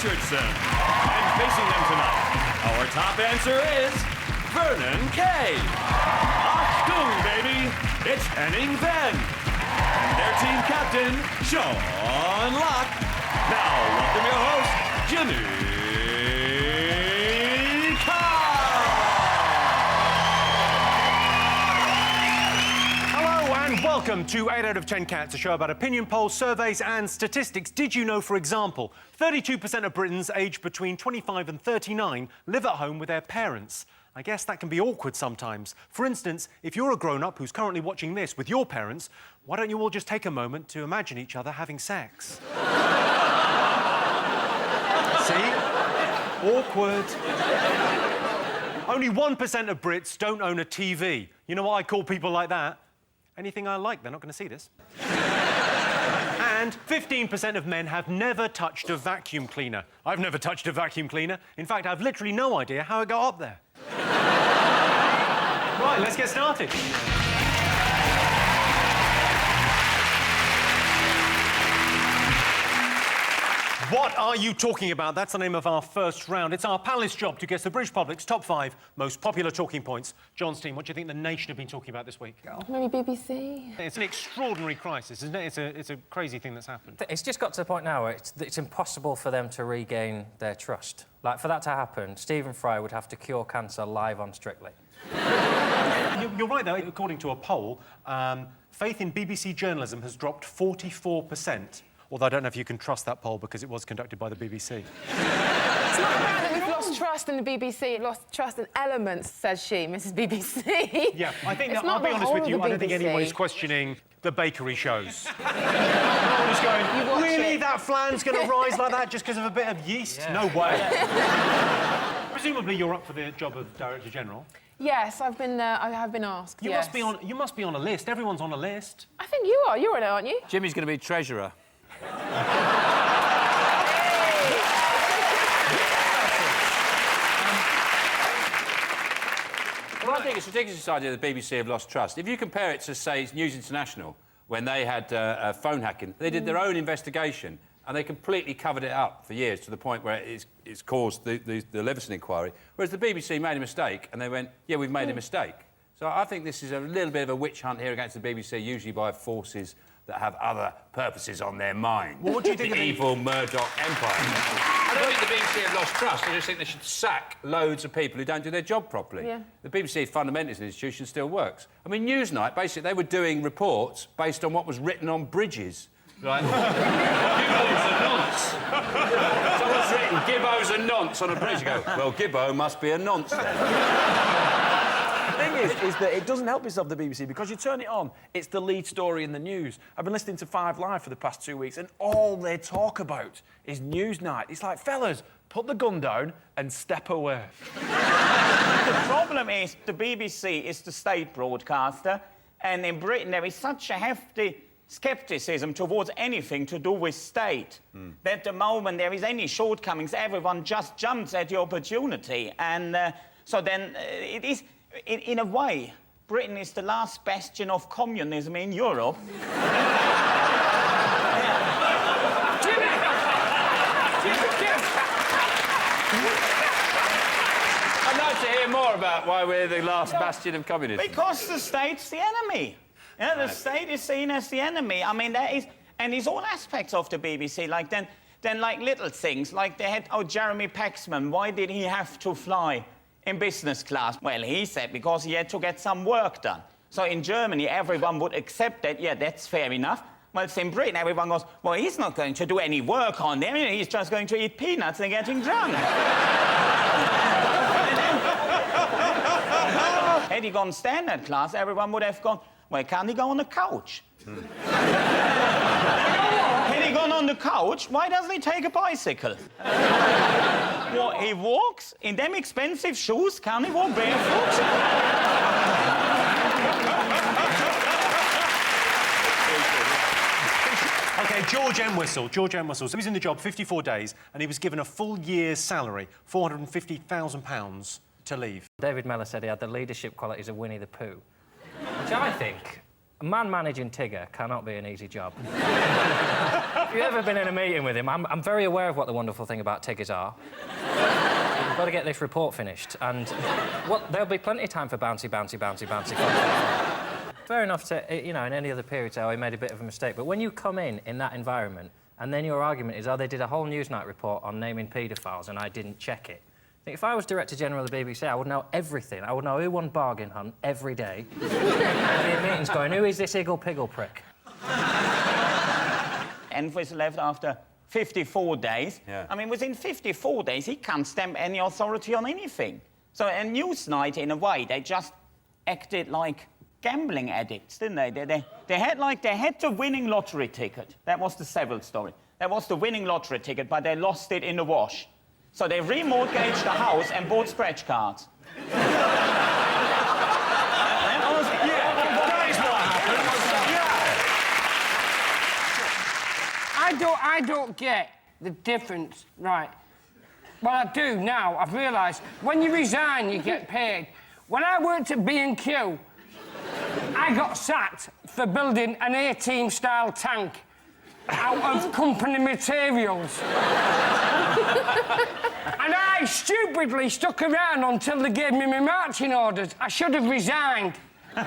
Richardson. And facing them tonight, our top answer is Vernon K. Achtung, baby, it's Henning Wehn. And their team captain, Sean Locke. Now, welcome your host, Jimmy Carr. Hello and welcome to 8 out of 10 Cats, a show about opinion polls, surveys and statistics. Did you know, for example, 32% of Britons aged between 25 and 39 live at home with their parents? I guess that can be awkward sometimes. For instance, if you're a grown-up who's currently watching this with your parents, why don't you all just take a moment to imagine each other having sex? See? Awkward. Only 1% of Brits don't own a TV. You know what I call people like that? Anything I like, they're not going to see this. And 15% of men have never touched a vacuum cleaner. I've never touched a vacuum cleaner. In fact, I've literally no idea how it got up there. Right, let's get started. What are you talking about? That's the name of our first round. It's our panelist job to guess the British public's top 5 most popular talking points. John's team, what do you think the nation have been talking about this week? Maybe BBC. It's an extraordinary crisis, isn't it? It's a crazy thing that's happened. It's just got to the point now where it's impossible for them to regain their trust. Like, for that to happen, Stephen Fry would have to cure cancer live on Strictly. You're right, though. According to a poll, faith in BBC journalism has dropped 44%. Although I don't know if you can trust that poll because it was conducted by the BBC. It's not about that we've lost trust in the BBC, lost trust in elements, says she, Mrs. BBC. Yeah, I think, It's I'll not be the honest whole with of you, the I don't think BBC. anyone is questioning the bakery shows. Everyone's going, really, that flan's going to rise like that just because of a bit of yeast? Yeah. No way. Yeah. Presumably you're up for the job of Director General. Yes, I have been asked, You must be on a list. Everyone's on a list. I think you are. You're on it, aren't you? Jimmy's going to be treasurer. Well, I think it's ridiculous, this idea that the BBC have lost trust. If you compare it to, say, News International, when they had phone hacking, they did their own investigation and they completely covered it up for years to the point where it's caused the Leveson inquiry, whereas the BBC made a mistake and they went, yeah, we've made a mistake. So I think this is a little bit of a witch hunt here against the BBC, usually by forces that have other purposes on their mind. Well, what do you think the of the evil Murdoch empire? I don't think the BBC have lost trust. I just think they should sack loads of people who don't do their job properly. Yeah. The BBC, fundamentally, as an institution, still works. I mean, Newsnight, basically, they were doing reports based on what was written on bridges. Like, Gibbo's a nonce. Someone's written, Gibbo's a nonce on a bridge. You go, well, Gibbo must be a nonce then. The thing is that it doesn't help yourself, the BBC, because you turn it on, it's the lead story in the news. I've been listening to 5 Live for the past 2 weeks, and all they talk about is Newsnight. It's like, fellas, put the gun down and step away. The problem is the BBC is the state broadcaster, and in Britain there is such a hefty scepticism towards anything to do with state that the moment there is any shortcomings, everyone just jumps at the opportunity. And so then it is, in a way, Britain is the last bastion of communism in Europe. I'd like to hear more about why we're the last bastion of communism. Because the state's the enemy. Yeah, the state is seen as the enemy. I mean, that is... And it's all aspects of the BBC. Like, then like, little things. Like, they had... Oh, Jeremy Paxman, why did he have to fly in business class? Well, he said because he had to get some work done. So in Germany, everyone would accept that, yeah, that's fair enough. Well, it's in Britain, everyone goes, well, he's not going to do any work on there. He's just going to eat peanuts and getting drunk. Had he gone standard class, everyone would have gone, well, can't he go on the couch? Had he gone on the couch, why doesn't he take a bicycle? Well, he walks in them expensive shoes, can't he walk barefoot? OK, George Entwistle. George Entwistle. So he was in the job 54 days and he was given a full year's salary, £450,000, to leave. David Mellor said he had the leadership qualities of Winnie the Pooh, which I think A man managing Tigger cannot be an easy job. If you've ever been in a meeting with him, I'm very aware of what the wonderful thing about Tiggers are. We've got to get this report finished, and there'll be plenty of time for bouncy. Fair enough to, you know, in any other period, say, oh, he made a bit of a mistake. But when you come in that environment, and then your argument is, oh, they did a whole Newsnight report on naming paedophiles and I didn't check it. I think if I was Director General of the BBC, I would know everything. I would know who won Bargain Hunt every day. I'd be in meetings going, who is this Iggle-Piggle prick? Envoys left after 54 days. Yeah. I mean, within 54 days, he can't stamp any authority on anything. So at Newsnight, in a way, they just acted like gambling addicts, didn't they? They had the winning lottery ticket. That was the Seville story. That was the winning lottery ticket, but they lost it in the wash. So they remortgaged the house and bought scratch cards. I don't get the difference, right? Well, I do now. I've realised when you resign, you get paid. When I worked at B&Q, I got sacked for building an A-team-style tank out of company materials. And I stupidly stuck around until they gave me my marching orders. I should have resigned.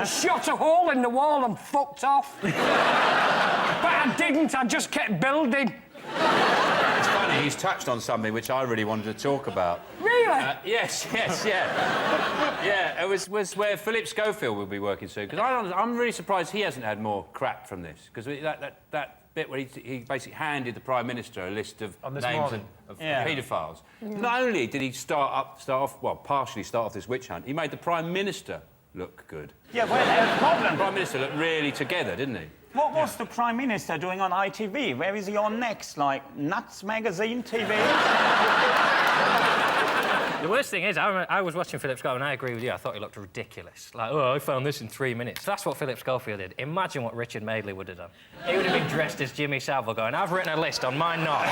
Shot a hole in the wall and fucked off. But I didn't, I just kept building. It's funny, he's touched on something which I really wanted to talk about. Really? Yes, yeah. Yeah, it was where Philip Schofield will be working soon, because I'm really surprised he hasn't had more crap from this, because that bit where he basically handed the Prime Minister a list of names of paedophiles. Not only did he partially start off this witch hunt, he made the Prime Minister look good. Yeah, well, the problem... The Prime Minister looked really together, didn't he? What was the Prime Minister doing on ITV? Where is he on next? Like, Nuts Magazine TV? The worst thing is, I was watching Philip Schofield and I agree with you, I thought he looked ridiculous. Like, oh, I found this in 3 minutes. That's what Philip Schofield did. Imagine what Richard Madeley would have done. He would have been dressed as Jimmy Savile going, I've written a list on my knob.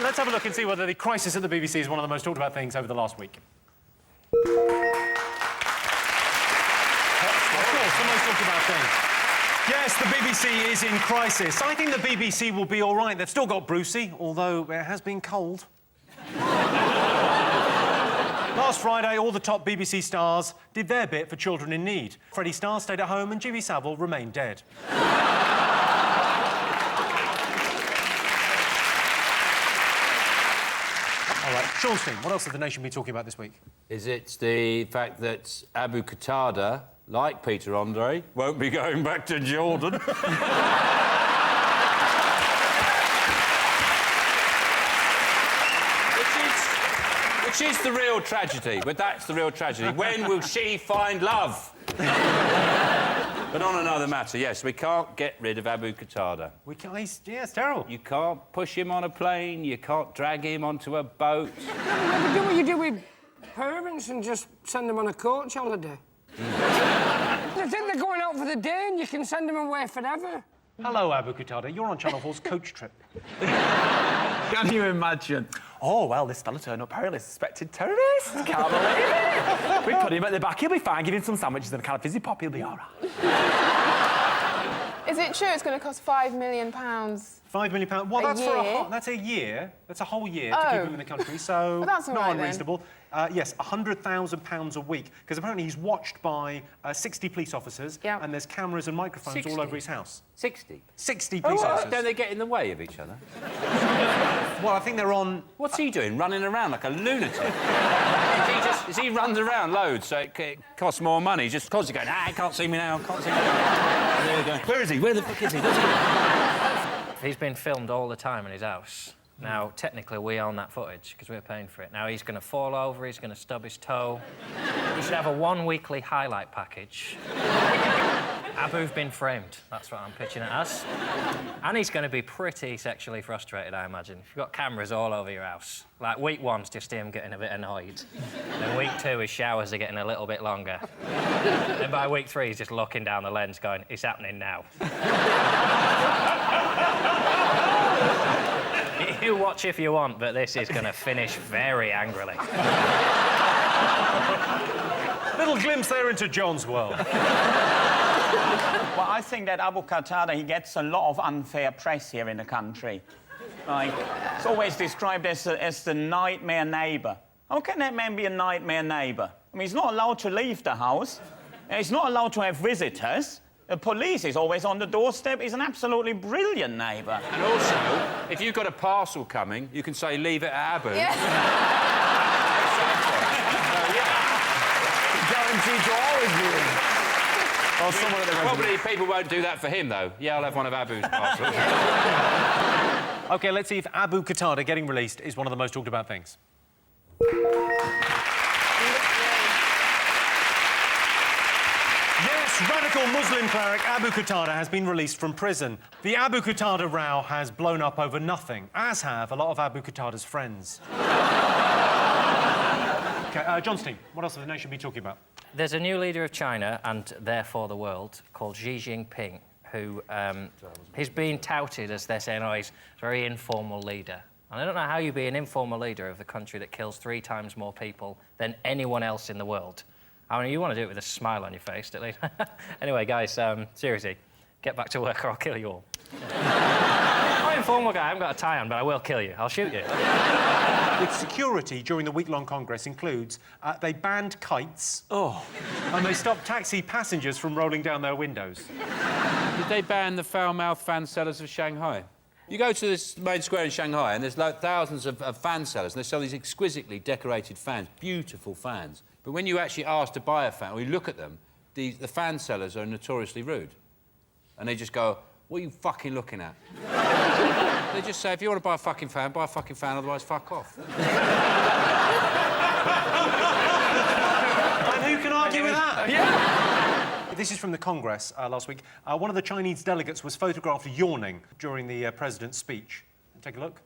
Let's have a look and see whether the crisis at the BBC is one of the most talked about things over the last week. Of course, the most talked about thing. Yes, the BBC is in crisis. I think the BBC will be all right. They've still got Brucey, although it has been cold. Last Friday, all the top BBC stars did their bit for children in need. Freddie Starr stayed at home and Jimmy Savile remained dead. All right, Sean Steen, what else has the nation been talking about this week? Is it the fact that Abu Qatada, like Peter Andre, won't be going back to Jordan? Which is the real tragedy. But that's the real tragedy. When will she find love? But on another matter, yes, we can't get rid of Abu Qatada. We can't... Yeah, it's terrible. You can't push him on a plane, you can't drag him onto a boat. You do what you do with parents and just send them on a coach holiday. They think they're going out for the day and you can send them away forever. Hello, Abu Qatada. You're on Channel 4's coach trip. Can you imagine? Oh, well, this fella turned up early, suspected terrorist. Can't believe it. We put him at the back, he'll be fine, give him some sandwiches and a can of fizzy pop, he'll be all right. Is it true it's going to cost £5 million? £5 million? Well, that's that's a year. That's a whole year to keep him in the country, so well, that's all not right, unreasonable. Yes, £100,000 a week, because apparently he's watched by 60 police officers, and there's cameras and microphones 60? all over his house. 60? 60 police officers. Don't they get in the way of each other? Well, I think they're on... What's he doing, running around like a lunatic? He runs around loads, so it costs more money. Just constantly going, he can't see me now, can't see me now. There we go. Where is he? Where the fuck is he? He's been filmed all the time in his house. Now, technically, we own that footage because we're paying for it. Now, he's going to fall over, he's going to stub his toe. He should have a one-weekly highlight package. Abu's been framed. That's what I'm pitching it as. And he's going to be pretty sexually frustrated, I imagine. If you've got cameras all over your house. Like, week one's just him getting a bit annoyed. Then week two, his showers are getting a little bit longer. Then by week three, he's just looking down the lens going, it's happening now. You watch if you want, but this is going to finish very angrily. Little glimpse there into John's world. Well, I think that Abu Qatada, he gets a lot of unfair press here in the country. Like, it's always described as the nightmare neighbour. How can that man be a nightmare neighbour? I mean, he's not allowed to leave the house. He's not allowed to have visitors. The police is always on the doorstep. He's an absolutely brilliant neighbour. And also, if you've got a parcel coming, you can say, leave it at Abu. Yeah. Guaranteed to always be in. Or someone at the Probably people won't do that for him, though. Yeah, I'll have one of Abu's parcels. OK, let's see if Abu Qatada getting released is one of the most talked about things. Yes, radical Muslim cleric Abu Qatada has been released from prison. The Abu Qatada row has blown up over nothing, as have a lot of Abu Qatada's friends. OK, Johnstein, what else have the nation be talking about? There's a new leader of China, and therefore the world, called Xi Jinping, who he's been touted as they're saying, oh, he's a very informal leader. And I don't know how you be an informal leader of the country that kills 3 times more people than anyone else in the world. I mean, you want to do it with a smile on your face, at least. Anyway, guys, seriously, get back to work or I'll kill you all. I'm an informal guy, I haven't got a tie on, but I will kill you. I'll shoot you. With security during the week-long Congress includes they banned kites. Oh. And they stopped taxi passengers from rolling down their windows. Did they ban the foul-mouthed fan sellers of Shanghai? You go to this main square in Shanghai and there's like thousands of fan sellers and they sell these exquisitely decorated fans, beautiful fans. But when you actually ask to buy a fan, or you look at them, the fan sellers are notoriously rude. And they just go, what are you fucking looking at? They just say, if you want to buy a fucking fan, otherwise fuck off. And who can argue with that? Yeah. This is from the Congress last week. One of the Chinese delegates was photographed yawning during the president's speech. Take a look.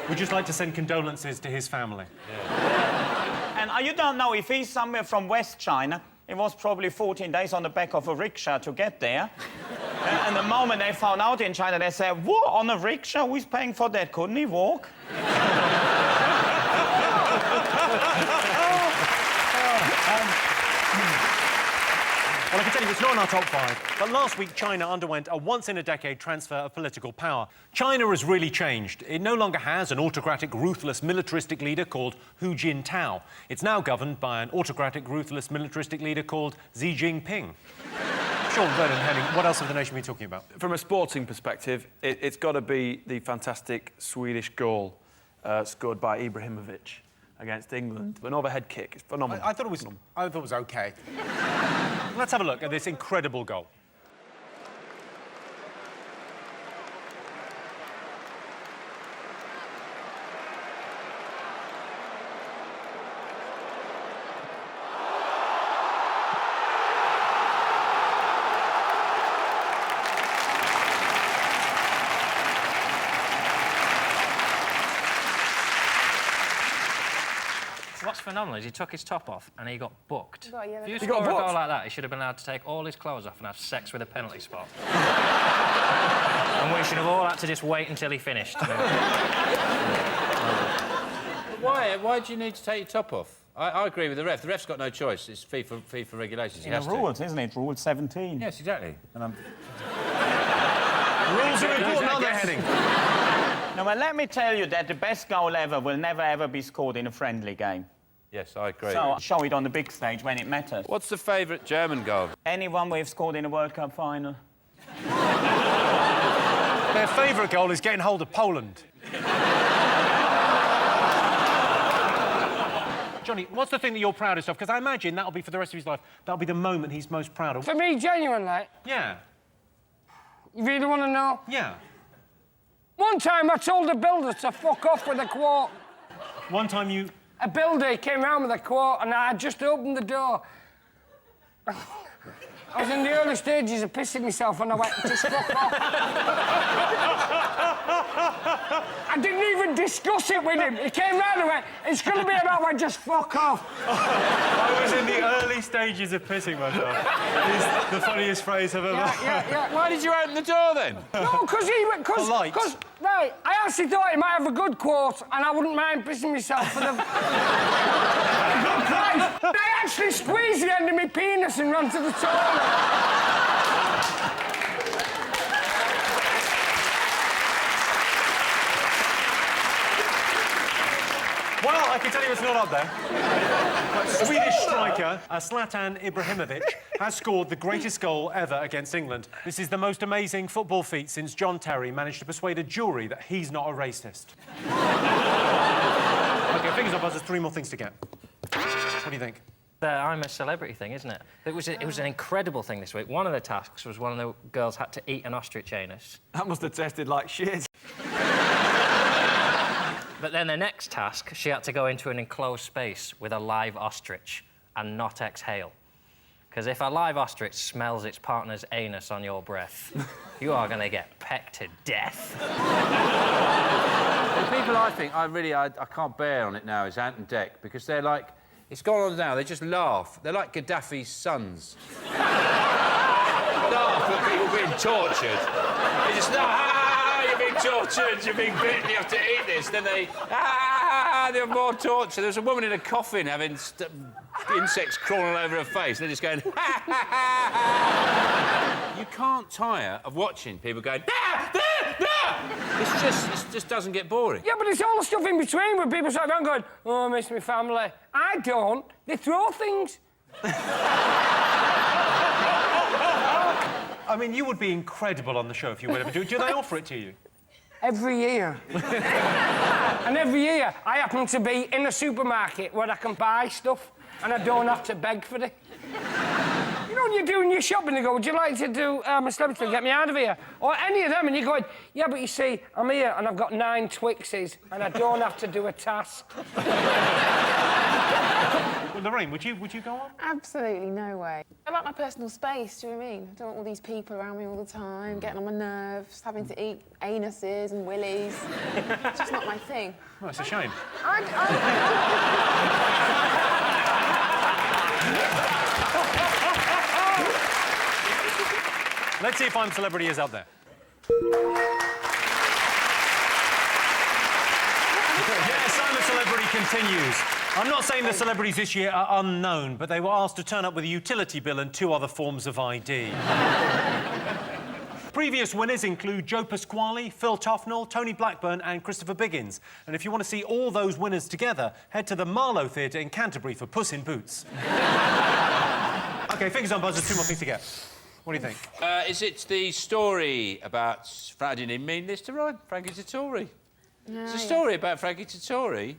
We'd just like to send condolences to his family. Yeah. And you don't know if he's somewhere from West China. It was probably 14 days on the back of a rickshaw to get there. And the moment they found out in China, they said, what, on a rickshaw? Who's paying for that? Couldn't he walk? Well, I can tell you it's not in our top 5, but last week China underwent a once-in-a-decade transfer of political power. China has really changed. It no longer has an autocratic, ruthless, militaristic leader called Hu Jintao. It's now governed by an autocratic, ruthless, militaristic leader called Xi Jinping. Sean, Vernon, Henning, what else have the nation been talking about? From a sporting perspective, it's got to be the fantastic Swedish goal scored by Ibrahimovic against England. An overhead kick. It's phenomenal. I thought it was OK. Let's have a look at this incredible goal. What's phenomenal is he took his top off and he got booked. Got a yellow If you card. score a booked? goal like that, he should have been allowed to take all his clothes off and have sex with a penalty spot. And we should have all had to just wait until he finished. Why do you need to take your top off? I agree with the ref. The ref's got no choice. It's FIFA regulations. He The has rules, isn't it? Rule 17. Yes, exactly. And Rules are important, aren't they, Henning? Now, well, let me tell you that the best goal ever will never, ever be scored in a friendly game. Yes, I agree. So show it on the big stage when it matters. What's the favourite German goal? Anyone we've scored in a World Cup final? Their favourite goal is getting hold of Poland. Johnny, what's the thing that you're proudest of? Because I imagine that'll be, for the rest of his life, that'll be the moment he's most proud of. For me, genuinely, Yeah. you really want to know? Yeah. One time I told a builder to fuck off with a quote. One time you... A builder came round with a quote and I just opened the door. I was in the early stages of pissing myself and I went, just fuck off. I didn't even discuss it with him. He came round and went, it's going to be about when just fuck off. I was in the early stages of pissing myself. It's the funniest phrase I've ever heard. Yeah. Why did you open the door then? No, because he went... Polite. Right, I actually thought he might have a good quote and I wouldn't mind pissing myself for the... Good price. I actually squeezed the end of my penis and ran to the toilet. Well, I can tell you it's not up there. But Swedish striker Zlatan Ibrahimovic has scored the greatest goal ever against England. This is the most amazing football feat since John Terry managed to persuade a jury that he's not a racist. OK, fingers on buzzers, 3 more things to get. What do you think? The I'm a celebrity thing, isn't it? It was an incredible thing this week. One of the tasks was one of the girls had to eat an ostrich anus. That must have tasted like shit. But then the next task, she had to go into an enclosed space with a live ostrich and not exhale. Because if a live ostrich smells its partner's anus on your breath, you are going to get pecked to death. The people I think I can't bear on it now is Ant and Dec, because they're like, it's gone on now, they just laugh. They're like Gaddafi's sons. Laugh at people being tortured. They just laugh. You're being tortured, you're being bitten, you have to eat this. Then they have more torture. There's a woman in a coffin having insects crawling all over her face. They're just going, You can't tire of watching people going, It just doesn't get boring. Yeah, but it's all the stuff in between where people sit around going, oh, I miss my family. I don't. They throw things. I mean, you would be incredible on the show if you were ever do. Do they offer it to you? Every year. And every year, I happen to be in a supermarket where I can buy stuff and I don't have to beg for it. You know, when you're doing your shopping, they go, would you like to do a celebrity to get me out of here? Or any of them, and you're going, yeah, but you see, I'm here and I've got 9 Twixes and I don't have to do a task. Well, Lorraine, would you go on? Absolutely no way. I like my personal space, do you know what I mean? I don't want all these people around me all the time, getting on my nerves, having to eat anuses and willies. It's just not my thing. Well, it's a shame. Let's see if I'm Celebrity is up there. Yes, I'm a Celebrity continues. I'm not saying the celebrities this year are unknown, but they were asked to turn up with a utility bill and 2 other forms of ID. Previous winners include Joe Pasquale, Phil Tufnell, Tony Blackburn and Christopher Biggins. And if you want to see all those winners together, head to the Marlow Theatre in Canterbury for Puss in Boots. OK, fingers on buzzers, 2 more things to get. What do you think? Is it the story about... I didn't even mean this to rhyme. Frankie Dettori. It's a story about Frankie Dettori.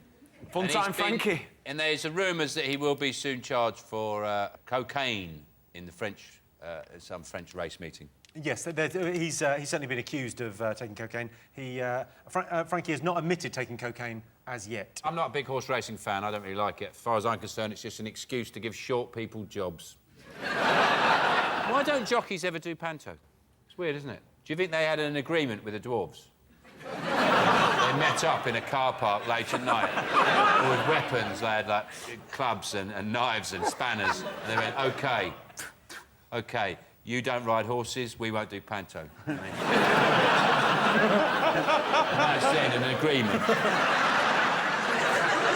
Fun time, Frankie. And there's rumours that he will be soon charged for cocaine in the French... some French race meeting. Yes, he's certainly been accused of taking cocaine. Frankie has not admitted taking cocaine as yet. I'm not a big horse racing fan. I don't really like it. As far as I'm concerned, it's just an excuse to give short people jobs. Why don't jockeys ever do panto? It's weird, isn't it? Do you think they had an agreement with the dwarves? They met up in a car park late at night with weapons. They had, like, clubs and knives and spanners. And they went, OK, you don't ride horses, we won't do panto. That's then an agreement.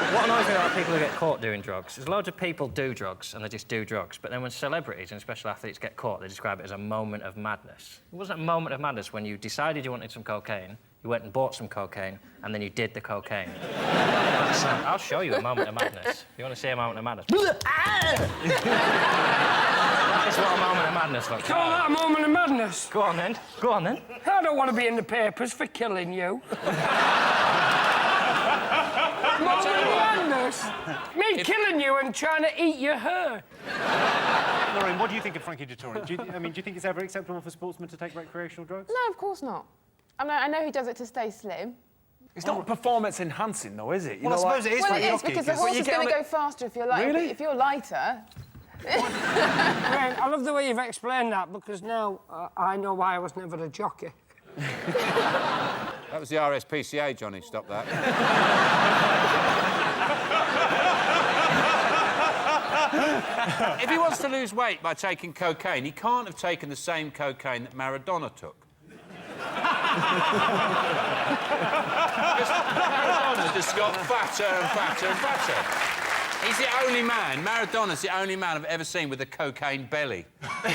What annoys me about people who get caught doing drugs is loads of people do drugs and they just do drugs, but then when celebrities and special athletes get caught, they describe it as a moment of madness. It wasn't a moment of madness when you decided you wanted some cocaine, you went and bought some cocaine, and then you did the cocaine. I'll show you a moment of madness. If you want to see a moment of madness. That is what a moment of madness looks like. Call that a moment of madness? Go on, then. Go on, then. I don't want to be in the papers for killing you. Moment of madness? Me killing you and trying to eat your hair. Lorraine, what do you think of Frankie Dettori? Do you think it's ever acceptable for sportsmen to take recreational drugs? No, of course not. I know he does it to stay slim. It's not performance enhancing, though, is it? Well, I suppose it is Well, for it a is, jockey. because the horse is going to go faster if you're lighter. Really? If you're lighter, Wehn, I love the way you've explained that because now I know why I was never a jockey. That was the RSPCA, Johnny. Stop that. If he wants to lose weight by taking cocaine, he can't have taken the same cocaine that Maradona took. Because Maradona just got fatter and fatter and fatter. He's the only man, Maradona's the only man I've ever seen with a cocaine belly. You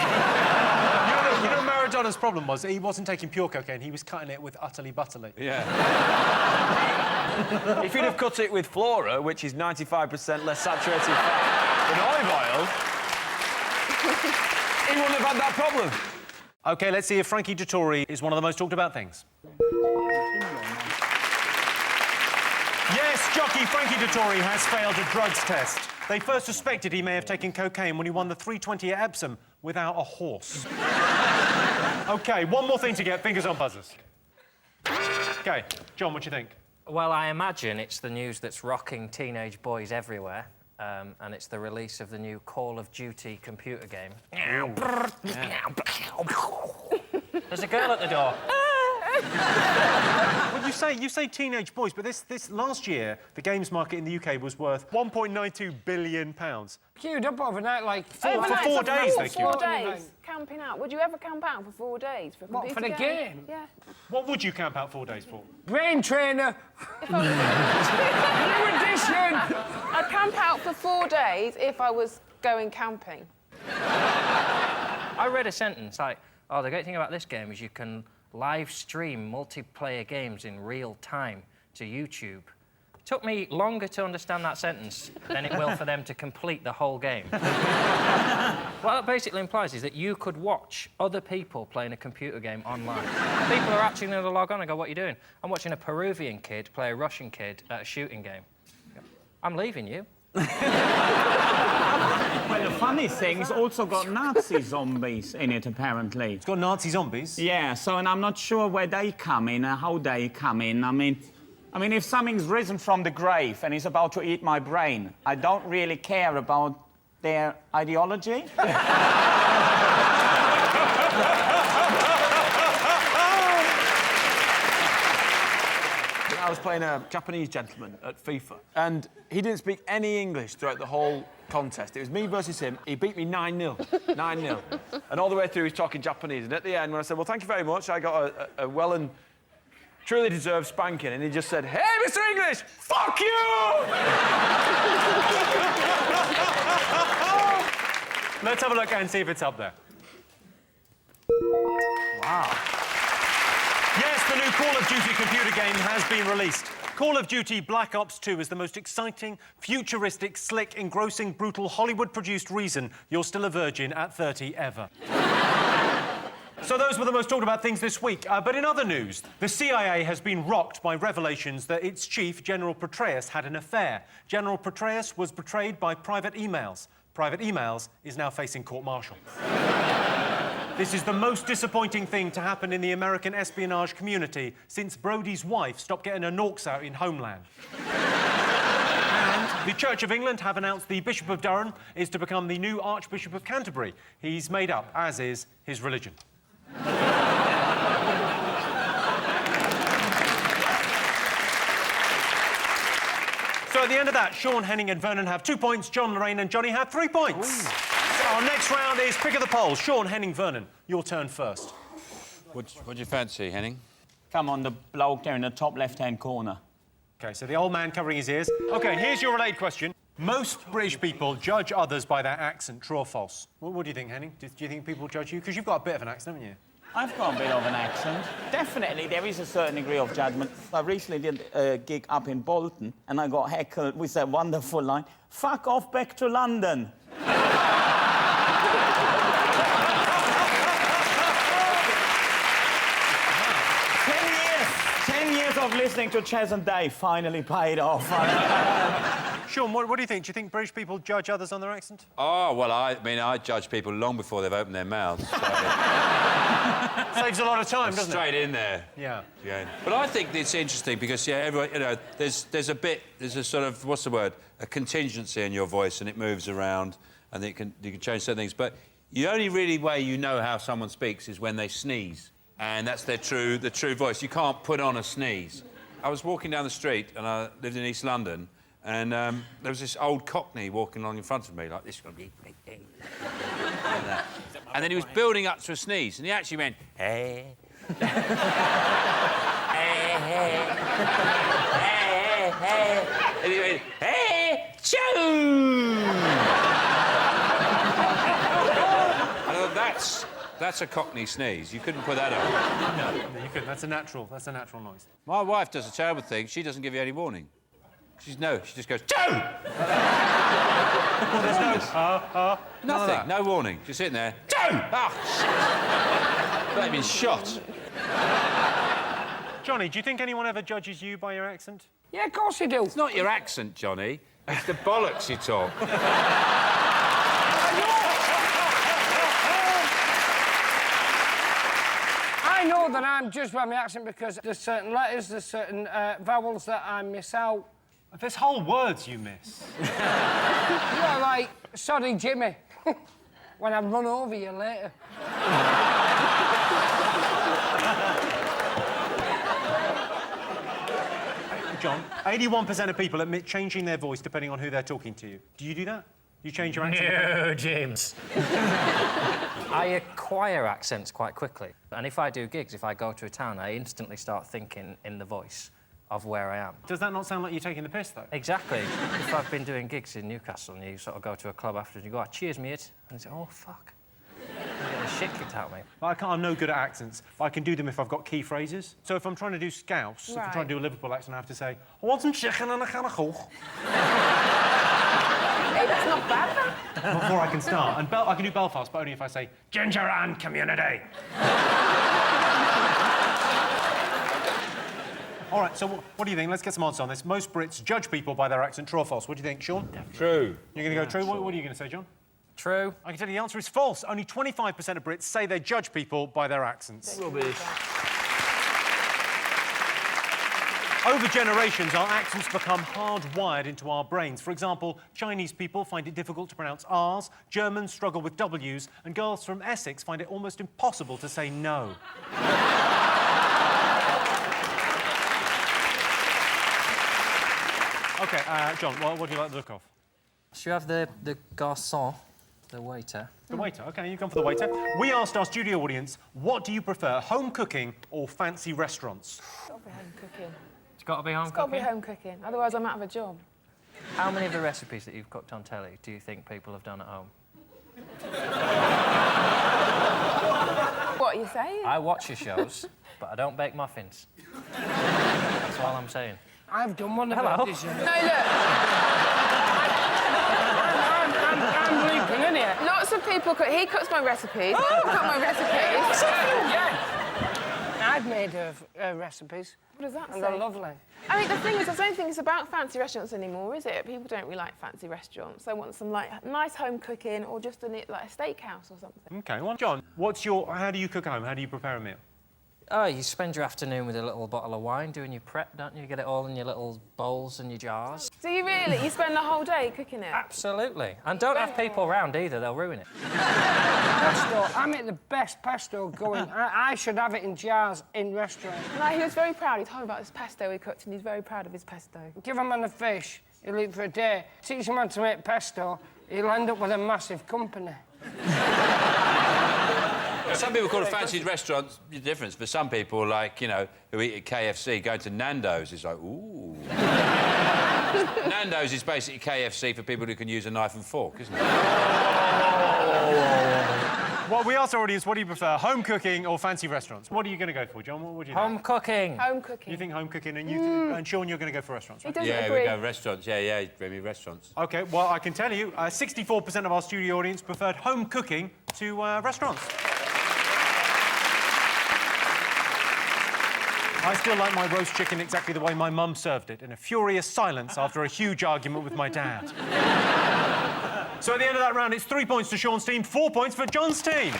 know Maradona's problem was he wasn't taking pure cocaine, he was cutting it with utterly butterly. Yeah. If he'd have cut it with Flora, which is 95% less saturated fat than olive oil, he wouldn't have had that problem. OK, let's see if Frankie Dettori is one of the most talked about things. Yes, jockey Frankie Dettori has failed a drugs test. They first suspected he may have taken cocaine when he won the 320 at Epsom without a horse. OK, one more thing to get, fingers on buzzers. OK, John, what do you think? Well, I imagine it's the news that's rocking teenage boys everywhere, and it's the release of the new Call of Duty computer game. There's a girl at the door. Well, you say teenage boys, but this last year, the games market in the UK was worth £1.92 billion. Queued up overnight like For 4 days, they queued. 4 days. Camping out. Would you ever camp out for 4 days for a What, computer for the game? Yeah. What would you camp out 4 days for? brain trainer. New edition. I'd camp out for 4 days if I was going camping. I read a sentence like, oh, the great thing about this game is you can live stream multiplayer games in real time to YouTube. It took me longer to understand that sentence than it will for them to complete the whole game. What that basically implies is that you could watch other people playing a computer game online. People are actually going to log on and go, what are you doing? I'm watching a Peruvian kid play a Russian kid at a shooting game. I'm leaving you. Well, the funny thing, it's also got Nazi zombies in it, apparently. It's got Nazi zombies. Yeah, so, and I'm not sure where they come in and how they come in. I mean, if something's risen from the grave and is about to eat my brain, I don't really care about their ideology. I was playing a Japanese gentleman at FIFA, and he didn't speak any English throughout the whole contest. It was me versus him. He beat me 9-0. 9-0. And all the way through, he's talking Japanese. And at the end, when I said, well, thank you very much, I got a well and truly deserved spanking. And he just said, hey, Mr. English, fuck you! Let's have a look and see if it's up there. Wow. Yes, the new Call of Duty computer game has been released. Call of Duty Black Ops 2 is the most exciting, futuristic, slick, engrossing, brutal, Hollywood-produced reason you're still a virgin at 30 ever. So those were the most talked about things this week. But in other news, the CIA has been rocked by revelations that its chief, General Petraeus, had an affair. General Petraeus was betrayed by private emails. Private emails is now facing court-martial. This is the most disappointing thing to happen in the American espionage community since Brodie's wife stopped getting her norks out in Homeland. And the Church of England have announced the Bishop of Durham is to become the new Archbishop of Canterbury. He's made up, as is his religion. So at the end of that, Sean, Henning and Vernon have 2 points, John, Lorraine and Johnny have 3 points. Our next round is pick of the poll. Sean, Henning, Vernon, your turn first. What do you fancy, Henning? Come on, the bloke there in the top left-hand corner. OK, so the old man covering his ears. OK, here's your related question. Most British people judge others by their accent, true or false? What do you think, Henning? Do you think people judge you? Because you've got a bit of an accent, haven't you? I've got a bit of an accent. Definitely, there is a certain degree of judgment. I recently did a gig up in Bolton, and I got heckled with that wonderful line, fuck off back to London. 10 years of listening to Chaz and Dave finally paid off. Sean, what do you think? Do you think British people judge others on their accent? Oh, well, I judge people long before they've opened their mouths. So Saves a lot of time, doesn't it? straight in there. Yeah. But I think it's interesting because, yeah, everyone, you know, there's a sort of, what's the word? A contingency in your voice and it moves around. and you can change certain things. But the only really way you know how someone speaks is when they sneeze, and that's the true voice. You can't put on a sneeze. I was walking down the street, and I lived in East London, and there was this old Cockney walking along in front of me, like this. And then he was building up to a sneeze, and he actually went, hey. And he went, hey, choo! I thought, that's a Cockney sneeze. You couldn't put that on. No, you couldn't. That's a natural noise. My wife does a terrible thing. She doesn't give you any warning. She just goes, choo! Well, there's no... Nothing, no warning. Just sitting there, choo! Oh, shit. They've been shot. Johnny, do you think anyone ever judges you by your accent? Yeah, of course you do. It's not your accent, Johnny. It's the bollocks you talk. I know that I'm judged by my accent because there's certain letters, there's certain vowels that I miss out. There's whole words you miss. Yeah, like, sorry, Jimmy, when I run over you later. John, 81% of people admit changing their voice depending on who they're talking to. Do you do that? You change your accent? No, James. I acquire accents quite quickly. And if I do gigs, if I go to a town, I instantly start thinking in the voice of where I am. Does that not sound like you're taking the piss, though? Exactly. If I've been doing gigs in Newcastle and you sort of go to a club after and you go, oh, cheers, mate, and you say, oh, fuck. You get the shit kicked out of me. I'm no good at accents, but I can do them if I've got key phrases. So if I'm trying to do Scouse, if I'm trying to do a Liverpool accent, I have to say, I want some chicken and a can of coke. Hey, that's not bad, that. Before I can start. And I can do Belfast, but only if I say, Ginger and Community. All right, so what do you think? Let's get some answers on this. Most Brits judge people by their accent. True or false? What do you think, Sean? True. You're going to go true? What are you going to say, John? True. I can tell you the answer is false. Only 25% of Brits say they judge people by their accents. Rubbish. Over generations, our accents become hardwired into our brains. For example, Chinese people find it difficult to pronounce R's, Germans struggle with W's, and girls from Essex find it almost impossible to say no. OK, John, what do you like the look of? Should you have the garçon, the waiter? The waiter, OK, you've gone for the waiter. We asked our studio audience, what do you prefer, home cooking or fancy restaurants? It's got to be home cooking. It's got to be home It's got to cooking? be home cooking, otherwise I'm out of a job. How many of the recipes that you've cooked on telly do you think people have done at home? What are you saying? I watch your shows, but I don't bake muffins. That's all I'm saying. I've done one of Hello. these. No, look. I'm leaping in here. Lots of people cook. He cooks my recipes. I cook my recipes. Yeah. I've made recipes. What does that And say? they're lovely. I mean, the thing is, I don't think it's about fancy restaurants anymore, is it? People don't really like fancy restaurants. They want some, like, nice home cooking or just like a steakhouse or something. OK, well, John, how do you cook at home? How do you prepare a meal? Oh, you spend your afternoon with a little bottle of wine doing your prep, don't you? You get it all in your little bowls and your jars. Do you really? You spend the whole day cooking it? Absolutely. And don't have people around either, they'll ruin it. Pesto. I make the best pesto going. I should have it in jars in restaurants. No, he was very proud. He told me about his pesto he cooked, and he's very proud of his pesto. Give a man a fish, he'll eat for a day. Teach a man to make pesto, he'll end up with a massive company. Some people call a fancied restaurant the difference. For some people, like, you know, who eat at KFC, going to Nando's is like, ooh. Nando's is basically KFC for people who can use a knife and fork, isn't it? Well, we asked our audience, what do you prefer, home cooking or fancy restaurants? What are you going to go for, John? What would you Home cooking. Home cooking. You think home cooking, and and Sean, you're going to go for restaurants, He right? doesn't Yeah, agree. we go restaurants. Yeah, Remy, restaurants. OK, well, I can tell you, 64% of our studio audience preferred home cooking to restaurants. I still like my roast chicken exactly the way my mum served it, in a furious silence after a huge argument with my dad. So at the end of that round, it's 3 points to Sean's team, 4 points for John's team.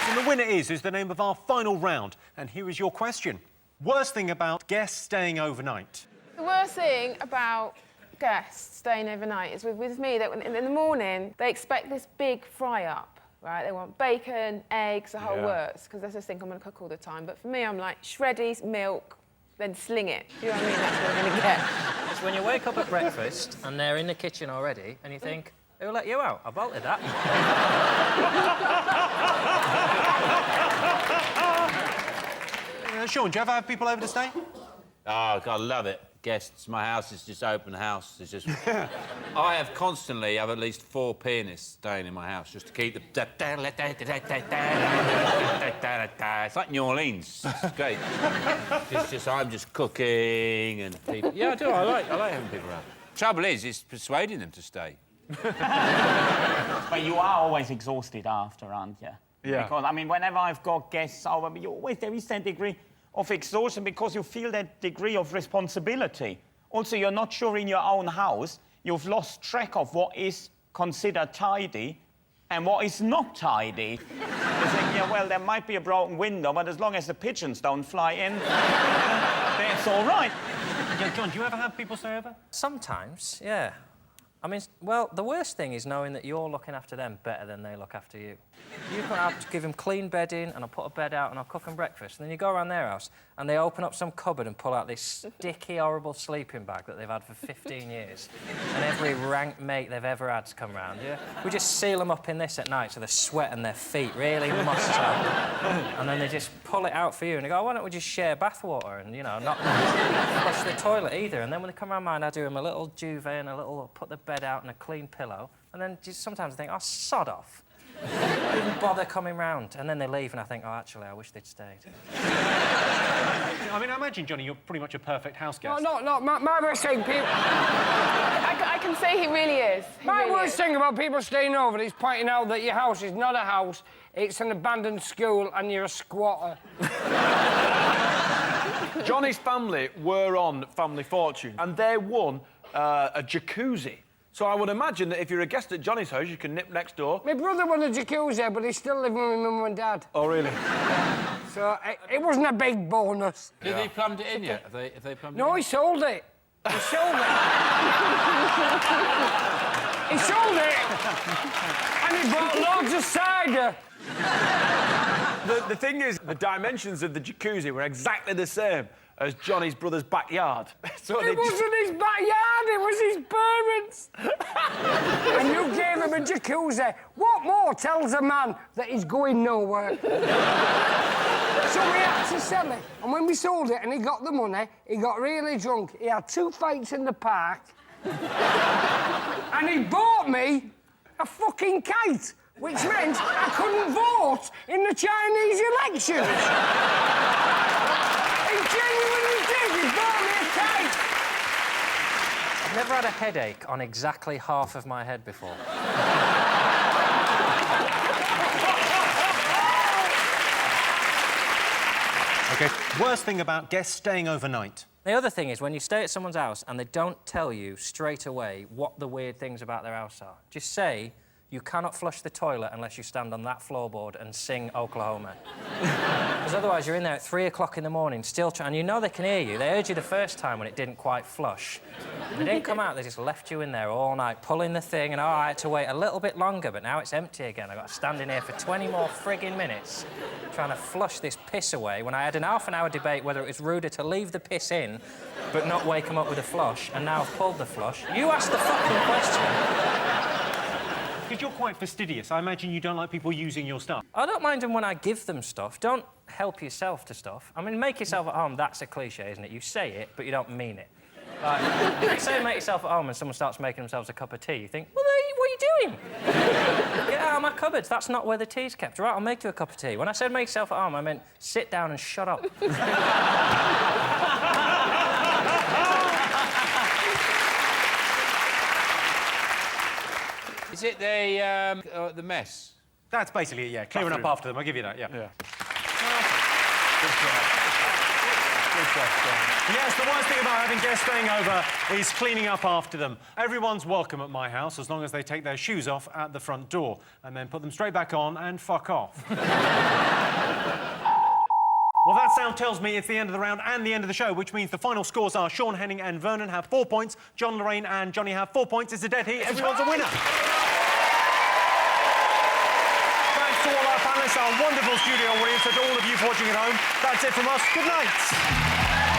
And the winner is the name of our final round. And here is your question. Worst thing about guests staying overnight? The worst thing about guests staying overnight is with me that in the morning they expect this big fry-up, right? They want bacon, eggs, the whole works, because they just think I'm going to cook all the time. But for me, I'm like, shreddies, milk, then sling it. Do you know what I mean? That's what I'm going to get. It's when you wake up at breakfast and they're in the kitchen already and you think, who let you out? I bolted that. Sean, do you ever have people over to stay? Oh, God, I love it. Guests. My house is just open house. It's just... I have constantly at least 4 pianists staying in my house just to keep the... It's like New Orleans. It's great. It's just... I'm just cooking and people... Yeah, I do. I like having people around. Trouble is, it's persuading them to stay. But you are always exhausted after, aren't you? Yeah. Because, I mean, whenever I've got guests over, there is that degree of exhaustion because you feel that degree of responsibility. Also, you're not sure in your own house. You've lost track of what is considered tidy and what is not tidy. You think, yeah, well, there might be a broken window, but as long as the pigeons don't fly in, that's all right. Yeah, John, do you ever have people stay over? Sometimes, yeah. I mean, well, the worst thing is knowing that you're looking after them better than they look after you. You've got to have to give them clean bedding, and I'll put a bed out, and I'll cook them breakfast. And then you go around their house, and they open up some cupboard and pull out this sticky, horrible sleeping bag that they've had for 15 years. And every rank mate they've ever had's come round, yeah? We just seal them up in this at night so they're sweating their feet really must have. And then they just pull it out for you, and they go, why don't we just share bathwater and, you know, not flush the toilet either. And then when they come around mine, I do them a little duvet and a little... put the bed out and a clean pillow, and then just sometimes I think, oh, sod off. Didn't bother coming round, and then they leave, and I think, oh, actually, I wish they'd stayed. I mean, I imagine, Johnny, you're pretty much a perfect house guest. No, my worst thing, people... I can say he really is. My worst thing about people staying over is pointing out that your house is not a house, it's an abandoned school, and you're a squatter. Johnny's family were on Family Fortune, and they won a jacuzzi. So I would imagine that if you're a guest at Johnny's house, you can nip next door. My brother won a jacuzzi, but he's still living with my mum and dad. Oh, really? So it wasn't a big bonus. Have they plumbed it in yet? Have they plumbed it No, in? he sold it. He sold it. He sold it. And he bought loads of cider. The thing is, the dimensions of the jacuzzi were exactly the same as Johnny's brother's backyard. So It wasn't his backyard, it was his parents. And you gave him a jacuzzi. What more tells a man that he's going nowhere? So we had to sell it. And when we sold it and he got the money, he got really drunk. He had 2 fights in the park. And he bought me a fucking kite, which meant I couldn't vote in the Chinese elections. He genuinely did. He bought me a kite. I've never had a headache on exactly half of my head before. OK, worst thing about guests staying overnight? The other thing is when you stay at someone's house and they don't tell you straight away what the weird things about their house are. Just say, you cannot flush the toilet unless you stand on that floorboard and sing Oklahoma. Because otherwise you're in there at 3 o'clock in the morning still trying... And you know they can hear you. They heard you the first time when it didn't quite flush. They didn't come out, they just left you in there all night, pulling the thing, and I had to wait a little bit longer, but now it's empty again. I've got to stand in here for 20 more frigging minutes trying to flush this piss away when I had an half-an-hour debate whether it was ruder to leave the piss in but not wake them up with a flush, and now I've pulled the flush. You asked the fucking question. Because you're quite fastidious. I imagine you don't like people using your stuff. I don't mind them when I give them stuff. Don't help yourself to stuff. I mean, make yourself at home, that's a cliche, isn't it? You say it, but you don't mean it. Like, if you say make yourself at home and someone starts making themselves a cup of tea, you think, well, what are you doing? Get out of my cupboards, that's not where the tea's kept. Right, I'll make you a cup of tea. When I said make yourself at home, I meant sit down and shut up. Is it the mess? That's basically it, yeah. Clearing up after them, I'll give you that, yeah. Yeah. Yes, the worst thing about having guests staying over is cleaning up after them. Everyone's welcome at my house as long as they take their shoes off at the front door and then put them straight back on and fuck off. Well, that sounds tells me it's the end of the round and the end of the show, which means the final scores are Sean, Henning and Vernon have 4 points, John, Lorraine and Johnny have 4 points. It's a dead heat. Everyone's a winner. Thanks to all our panellists, our wonderful studio audience, and to all of you for watching at home. That's it from us. Good night.